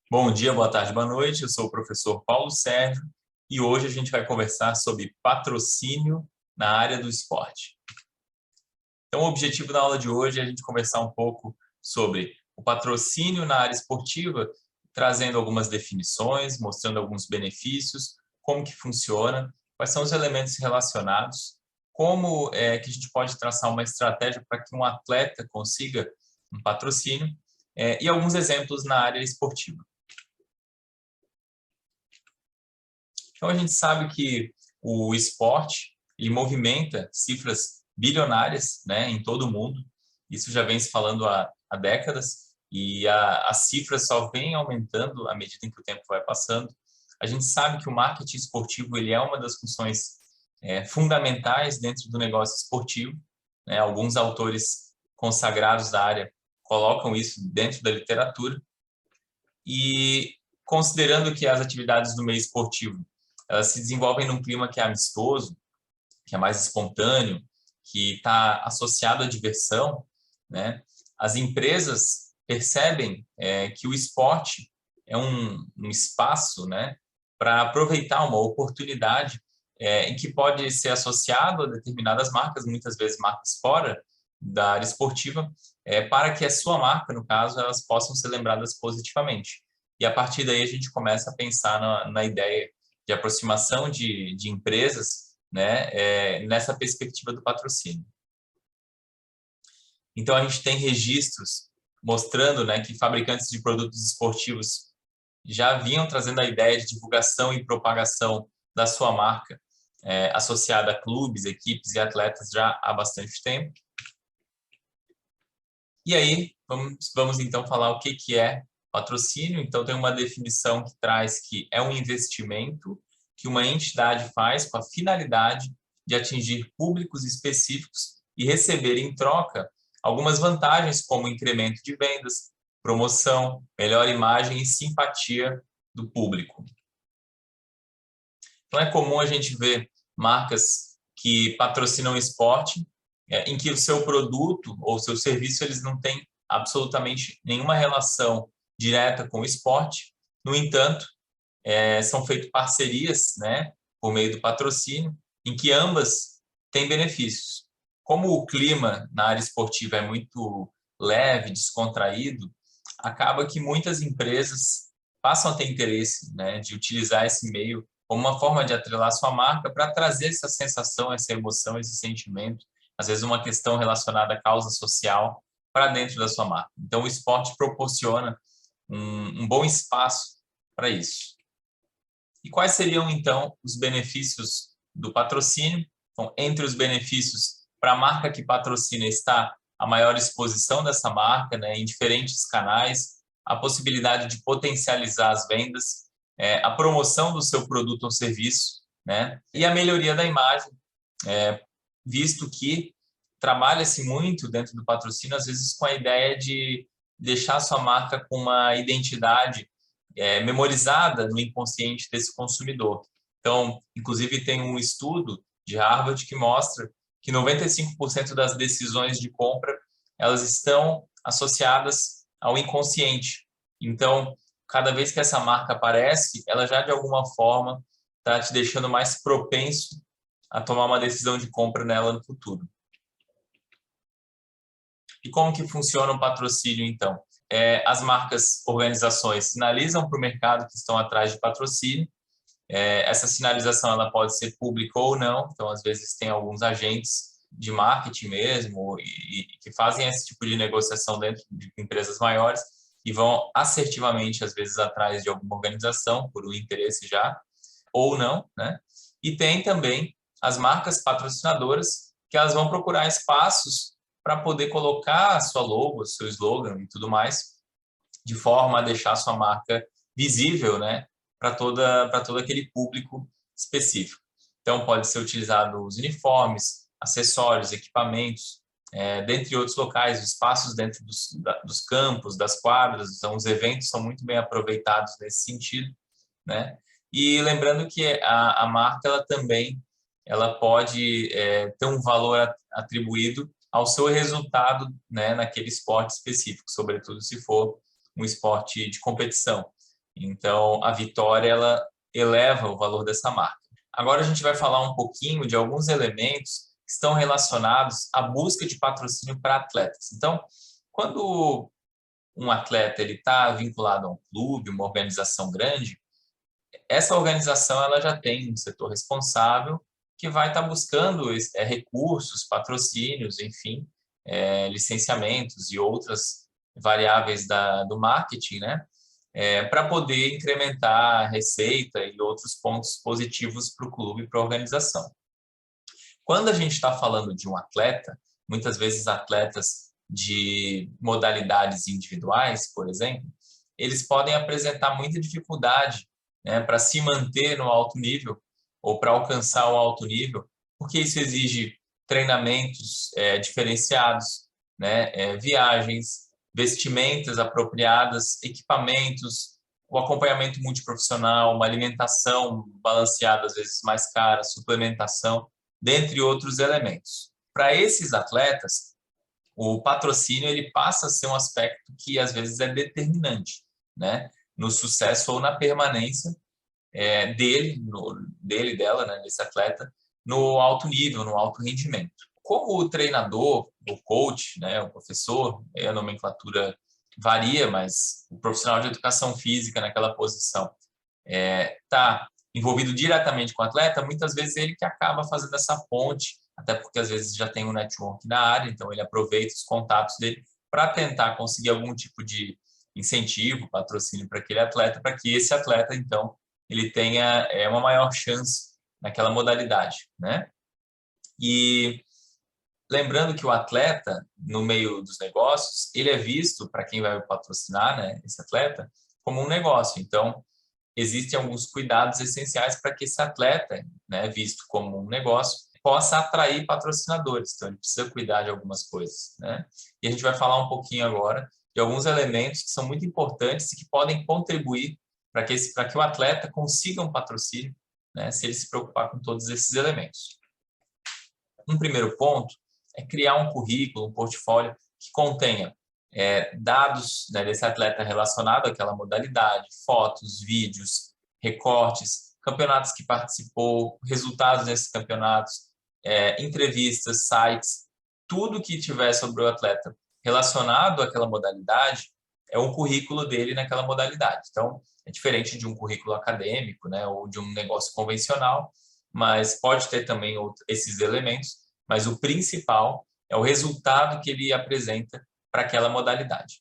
Bom dia, boa tarde, boa noite. Eu sou o professor Paulo Sérgio e hoje a gente vai conversar sobre patrocínio na área do esporte. Então, o objetivo da aula de hoje é a gente conversar um pouco sobre o patrocínio na área esportiva, trazendo algumas definições, mostrando alguns benefícios, como que funciona, quais são os elementos relacionados, como é que a gente pode traçar uma estratégia para que um atleta consiga um patrocínio, e alguns exemplos na área esportiva. Então, a gente sabe que o esporte ele movimenta cifras bilionárias, né, em todo o mundo. Isso já vem se falando há décadas e as cifras só vêm aumentando à medida em que o tempo vai passando. A gente sabe que o marketing esportivo ele é uma das funções fundamentais dentro do negócio esportivo, né? Alguns autores consagrados da área colocam isso dentro da literatura. E considerando que as atividades do meio esportivo elas se desenvolvem num clima que é amistoso, que é mais espontâneo, que está associado à diversão, né? As empresas percebem que o esporte é um espaço, né, para aproveitar uma oportunidade em que pode ser associado a determinadas marcas, muitas vezes marcas fora da área esportiva, para que a sua marca, no caso, elas possam ser lembradas positivamente. E a partir daí a gente começa a pensar na ideia de aproximação de empresas, né, nessa perspectiva do patrocínio. Então, a gente tem registros mostrando, né, que fabricantes de produtos esportivos já vinham trazendo a ideia de divulgação e propagação da sua marca associada a clubes, equipes e atletas já há bastante tempo. E aí, vamos então falar o que é patrocínio. Então, tem uma definição que traz que é um investimento que uma entidade faz com a finalidade de atingir públicos específicos e receber em troca algumas vantagens como incremento de vendas, promoção, melhor imagem e simpatia do público. Então, é comum a gente ver marcas que patrocinam esporte, em que o seu produto ou seu serviço eles não têm absolutamente nenhuma relação direta com o esporte. No entanto, são feitas parcerias, né, por meio do patrocínio, em que ambas têm benefícios. Como o clima na área esportiva é muito leve, descontraído, acaba que muitas empresas passam a ter interesse, né, de utilizar esse meio como uma forma de atrelar sua marca para trazer essa sensação, essa emoção, esse sentimento, às vezes uma questão relacionada à causa social para dentro da sua marca. Então, o esporte proporciona um bom espaço para isso. E quais seriam, então, os benefícios do patrocínio? Então, entre os benefícios para a marca que patrocina está a maior exposição dessa marca, né, em diferentes canais, a possibilidade de potencializar as vendas, a promoção do seu produto ou serviço, né, e a melhoria da imagem, visto que trabalha-se muito dentro do patrocínio, às vezes com a ideia de deixar sua marca com uma identidade memorizada no inconsciente desse consumidor. Então, inclusive, tem um estudo de Harvard que mostra que 95% das decisões de compra elas estão associadas ao inconsciente. Então, cada vez que essa marca aparece, ela já de alguma forma está te deixando mais propenso a tomar uma decisão de compra nela no futuro. E como que funciona o patrocínio, então? As marcas, organizações sinalizam para o mercado que estão atrás de patrocínio. Essa sinalização ela pode ser pública ou não, então às vezes tem alguns agentes de marketing mesmo e que fazem esse tipo de negociação dentro de empresas maiores e vão assertivamente às vezes atrás de alguma organização por um interesse já ou não, né? E tem também as marcas patrocinadoras que elas vão procurar espaços para poder colocar a sua logo, seu slogan e tudo mais, de forma a deixar a sua marca visível, né, para todo aquele público específico. Então, pode ser utilizado os uniformes, acessórios, equipamentos, dentre outros locais, espaços dentro dos campos, das quadras, então os eventos são muito bem aproveitados nesse sentido, né? E lembrando que a marca ela também ela pode ter um valor atribuído ao seu resultado, né, naquele esporte específico, sobretudo se for um esporte de competição. Então, a vitória, ela eleva o valor dessa marca. Agora a gente vai falar um pouquinho de alguns elementos que estão relacionados à busca de patrocínio para atletas. Então, quando um atleta está vinculado a um clube, uma organização grande, essa organização ela já tem um setor responsável que vai estar buscando recursos, patrocínios, enfim, licenciamentos e outras variáveis do marketing, né? Para poder incrementar a receita e outros pontos positivos para o clube e para a organização. Quando a gente está falando de um atleta, muitas vezes atletas de modalidades individuais, por exemplo, eles podem apresentar muita dificuldade, né, para se manter no alto nível ou para alcançar o alto nível, porque isso exige treinamentos diferenciados, né, viagens, vestimentas apropriadas, equipamentos, o acompanhamento multiprofissional, uma alimentação balanceada, às vezes mais cara, suplementação, dentre outros elementos. Para esses atletas, o patrocínio ele passa a ser um aspecto que às vezes é determinante, né, no sucesso ou na permanência dela, né, desse atleta, no alto nível, no alto rendimento. Como o treinador, o coach, né, o professor, a nomenclatura varia, mas o profissional de educação física naquela posição está envolvido diretamente com o atleta, muitas vezes ele que acaba fazendo essa ponte, até porque às vezes já tem um network na área, então ele aproveita os contatos dele para tentar conseguir algum tipo de incentivo, patrocínio para aquele atleta, para que esse atleta, então, ele tenha uma maior chance naquela modalidade, né? E lembrando que o atleta, no meio dos negócios, ele é visto, para quem vai patrocinar, né, esse atleta, como um negócio. Então, existem alguns cuidados essenciais para que esse atleta, né, visto como um negócio, possa atrair patrocinadores. Então, ele precisa cuidar de algumas coisas, né? E a gente vai falar um pouquinho agora de alguns elementos que são muito importantes e que podem contribuir para que o atleta consiga um patrocínio, né, se ele se preocupar com todos esses elementos. Um primeiro ponto é criar um currículo, um portfólio que contenha dados, né, desse atleta relacionado àquela modalidade, fotos, vídeos, recortes, campeonatos que participou, resultados nesses campeonatos, entrevistas, sites, tudo que tiver sobre o atleta relacionado àquela modalidade é um currículo dele naquela modalidade. Então, é diferente de um currículo acadêmico, né, ou de um negócio convencional, mas pode ter também esses elementos, mas o principal é o resultado que ele apresenta para aquela modalidade.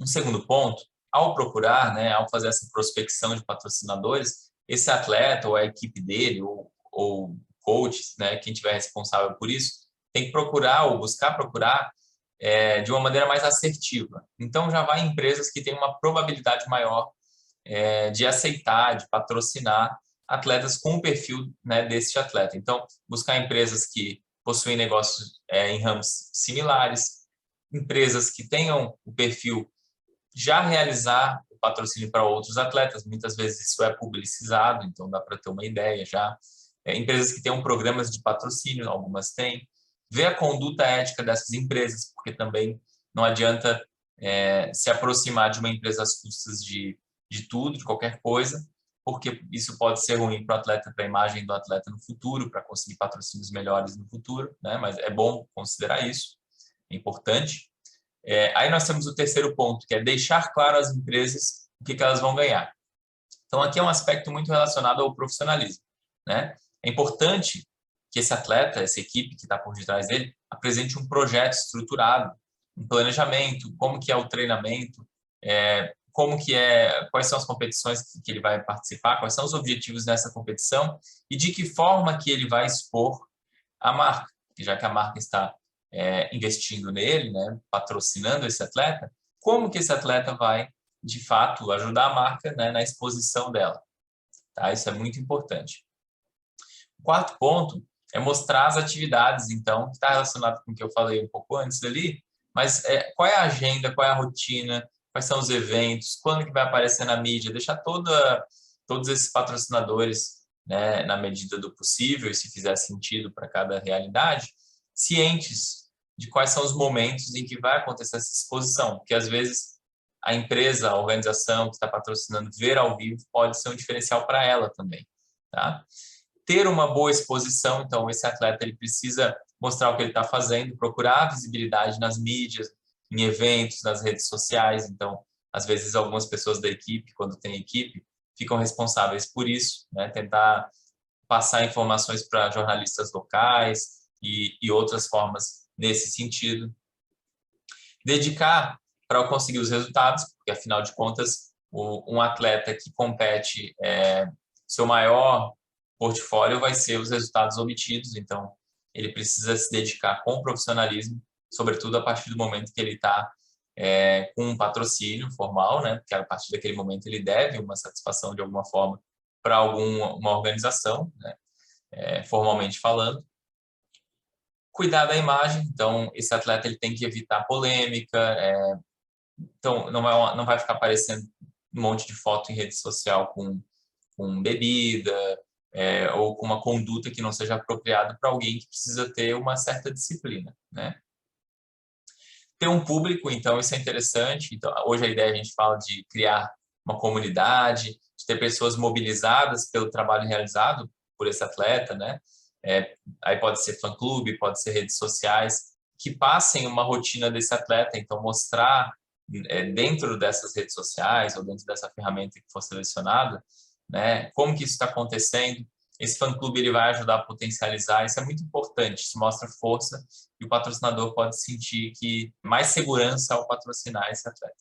Um segundo ponto, ao procurar, né, ao fazer essa prospecção de patrocinadores, esse atleta ou a equipe dele, ou coaches, né, quem tiver responsável por isso, tem que procurar ou buscar procurar de uma maneira mais assertiva. Então, já vai em empresas que têm uma probabilidade maior de aceitar, de patrocinar atletas com o perfil, né, desse atleta. Então, buscar empresas que possuem negócios em ramos similares, empresas que tenham o perfil já realizar o patrocínio para outros atletas, muitas vezes isso é publicizado, então dá para ter uma ideia já. Empresas que tenham programas de patrocínio, algumas têm. Ver a conduta ética dessas empresas, porque também não adianta se aproximar de uma empresa às custas de tudo, de qualquer coisa, porque isso pode ser ruim para o atleta, para a imagem do atleta no futuro, para conseguir patrocínios melhores no futuro, né? Mas é bom considerar isso, é importante. Aí nós temos o terceiro ponto, que é deixar claro às empresas o que elas vão ganhar. Então, aqui é um aspecto muito relacionado ao profissionalismo, né? É importante que esse atleta, essa equipe que está por detrás dele, apresente um projeto estruturado, um planejamento, como que é o treinamento, quais são as competições que ele vai participar, quais são os objetivos dessa competição e de que forma que ele vai expor a marca, já que a marca está investindo nele, né, patrocinando esse atleta, como que esse atleta vai, de fato, ajudar a marca, né, na exposição dela. Tá? Isso é muito importante. O quarto ponto é mostrar as atividades, então, que está relacionado com o que eu falei um pouco antes ali, mas qual é a agenda, qual é a rotina, quais são os eventos, quando que vai aparecer na mídia, deixar todos esses patrocinadores, né, na medida do possível, e se fizer sentido para cada realidade, cientes de quais são os momentos em que vai acontecer essa exposição, porque às vezes a empresa, a organização que está patrocinando ver ao vivo pode ser um diferencial para ela também, tá? Ter uma boa exposição, então esse atleta ele precisa mostrar o que ele está fazendo, procurar visibilidade nas mídias, em eventos, nas redes sociais. Então, às vezes algumas pessoas da equipe, quando tem equipe, ficam responsáveis por isso, né? Tentar passar informações para jornalistas locais e outras formas nesse sentido. Dedicar para conseguir os resultados, porque afinal de contas, um atleta que compete, seu maior portfólio vai ser os resultados obtidos, então ele precisa se dedicar com profissionalismo, sobretudo a partir do momento que ele está com um patrocínio formal, né? Porque a partir daquele momento ele deve uma satisfação de alguma forma para uma organização, né? Formalmente falando. Cuidar da imagem, então esse atleta ele tem que evitar polêmica, então não vai ficar aparecendo um monte de foto em rede social com bebida, ou com uma conduta que não seja apropriada para alguém que precisa ter uma certa disciplina, né? Ter um público, então isso é interessante. Então, hoje a ideia a gente fala de criar uma comunidade, de ter pessoas mobilizadas pelo trabalho realizado por esse atleta, né? Aí pode ser fã-clube, pode ser redes sociais, que passem uma rotina desse atleta, então mostrar dentro dessas redes sociais ou dentro dessa ferramenta que for selecionada, né, como que isso está acontecendo. Esse fã-clube ele vai ajudar a potencializar, isso é muito importante, isso mostra força e o patrocinador pode sentir que mais segurança ao patrocinar esse atleta.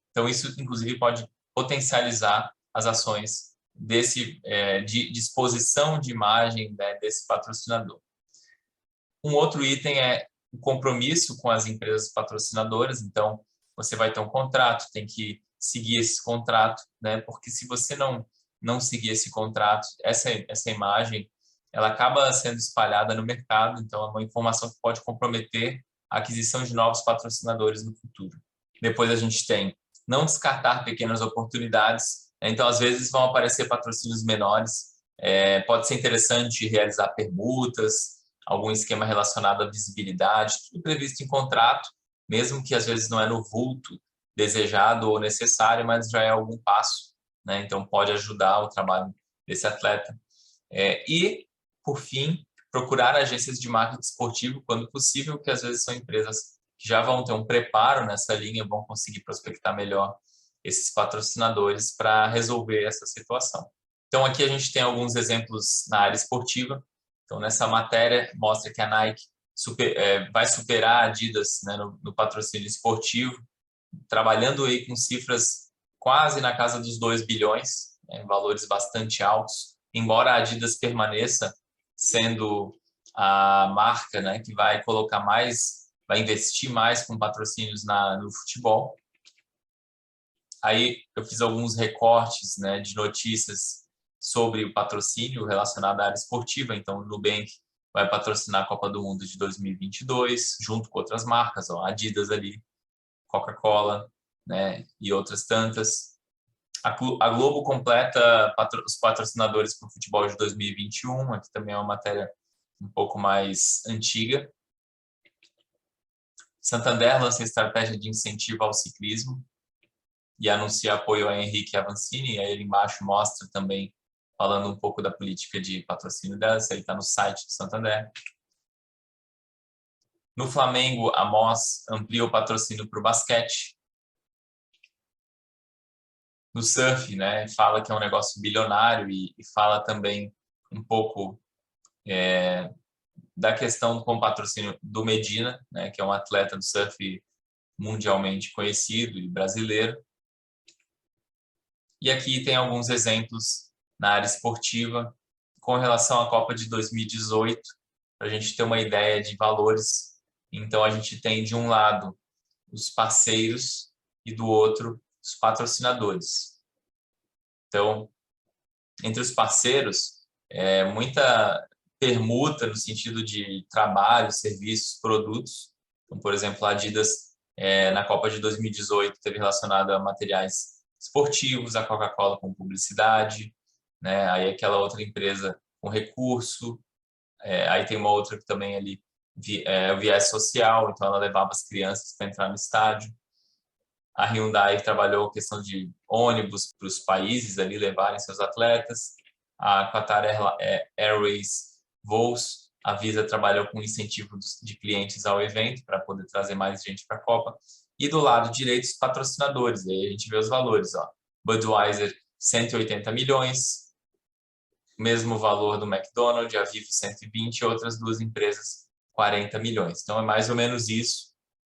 Então isso, inclusive, pode potencializar as ações de exposição de imagem, né, desse patrocinador. Um outro item é o compromisso com as empresas patrocinadoras, então você vai ter um contrato, tem que seguir esse contrato, né? Porque se você não seguir esse contrato, essa imagem, ela acaba sendo espalhada no mercado, então é uma informação que pode comprometer a aquisição de novos patrocinadores no futuro. Depois a gente tem não descartar pequenas oportunidades, né? Então às vezes vão aparecer patrocínios menores, pode ser interessante realizar permutas, algum esquema relacionado à visibilidade, tudo previsto em contrato, mesmo que às vezes não é no vulto desejado ou necessário, mas já é algum passo, né? Então pode ajudar o trabalho desse atleta. E, por fim, procurar agências de marketing esportivo quando possível, que às vezes são empresas que já vão ter um preparo nessa linha, vão conseguir prospectar melhor esses patrocinadores para resolver essa situação. Então aqui a gente tem alguns exemplos na área esportiva. Então nessa matéria mostra que a Nike vai superar a Adidas, né, no patrocínio esportivo, trabalhando aí com cifras quase na casa dos 2 bilhões, né, valores bastante altos, embora a Adidas permaneça sendo a marca, né, que vai colocar mais, vai investir mais com patrocínios no futebol. Aí eu fiz alguns recortes, né, de notícias sobre o patrocínio relacionado à área esportiva. Então, o Nubank vai patrocinar a Copa do Mundo de 2022, junto com outras marcas, ó, Adidas ali, Coca-Cola, né, e outras tantas. A Globo completa os patrocinadores para o futebol de 2021, aqui também é uma matéria um pouco mais antiga. Santander lança estratégia de incentivo ao ciclismo e anuncia apoio a Henrique Avancini, aí ele embaixo mostra também, falando um pouco da política de patrocínio dela, isso aí está no site do Santander. No Flamengo, a Moss amplia o patrocínio para o basquete. No surf, né, fala que é um negócio bilionário e fala também um pouco da questão com o patrocínio do Medina, né, que é um atleta do surf mundialmente conhecido e brasileiro. E aqui tem alguns exemplos na área esportiva com relação à Copa de 2018, para a gente ter uma ideia de valores. Então, a gente tem, de um lado, os parceiros e, do outro, os patrocinadores. Então, entre os parceiros, muita permuta no sentido de trabalho, serviços, produtos. Então, por exemplo, a Adidas, na Copa de 2018, teve relacionado a materiais esportivos, a Coca-Cola com publicidade, né? Aí aquela outra empresa com recurso, aí tem uma outra que também ali o viés social, então ela levava as crianças para entrar no estádio. A Hyundai trabalhou a questão de ônibus para os países ali levarem seus atletas. A Qatar Airways voos. A Visa trabalhou com incentivo de clientes ao evento para poder trazer mais gente para a Copa. E do lado direito, os patrocinadores. Aí a gente vê os valores. Ó. Budweiser, 180 milhões. Mesmo valor do McDonald's, a Vivo 120 e outras duas empresas 40 milhões. Então é mais ou menos isso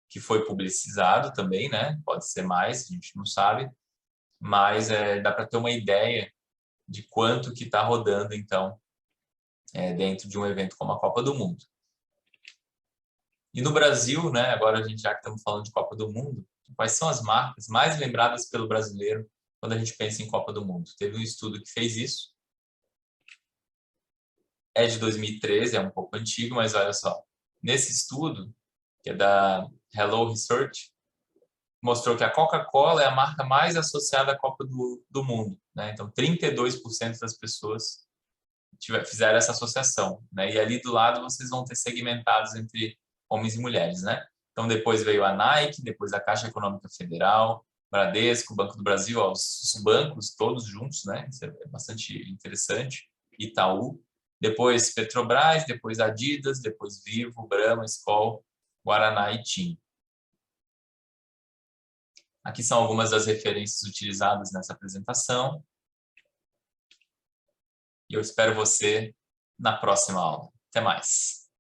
que foi publicizado também, né? Pode ser mais, a gente não sabe, mas dá para ter uma ideia de quanto que está rodando, então, dentro de um evento como a Copa do Mundo. E no Brasil, né, agora a gente já que estamos falando de Copa do Mundo, quais são as marcas mais lembradas pelo brasileiro quando a gente pensa em Copa do Mundo? Teve um estudo que fez isso. É de 2013, é um pouco antigo, mas olha só. Nesse estudo, que é da Hello Research, mostrou que a Coca-Cola é a marca mais associada à Copa do Mundo. Né? Então, 32% das pessoas fizeram essa associação. Né? E ali do lado vocês vão ter segmentados entre homens e mulheres. Né? Então, depois veio a Nike, depois a Caixa Econômica Federal, Bradesco, Banco do Brasil, ó, os bancos todos juntos, né? Isso é bastante interessante. Itaú. Depois Petrobras, depois Adidas, depois Vivo, Brahma, Skol, Guaraná e TIM. Aqui são algumas das referências utilizadas nessa apresentação. E eu espero você na próxima aula. Até mais!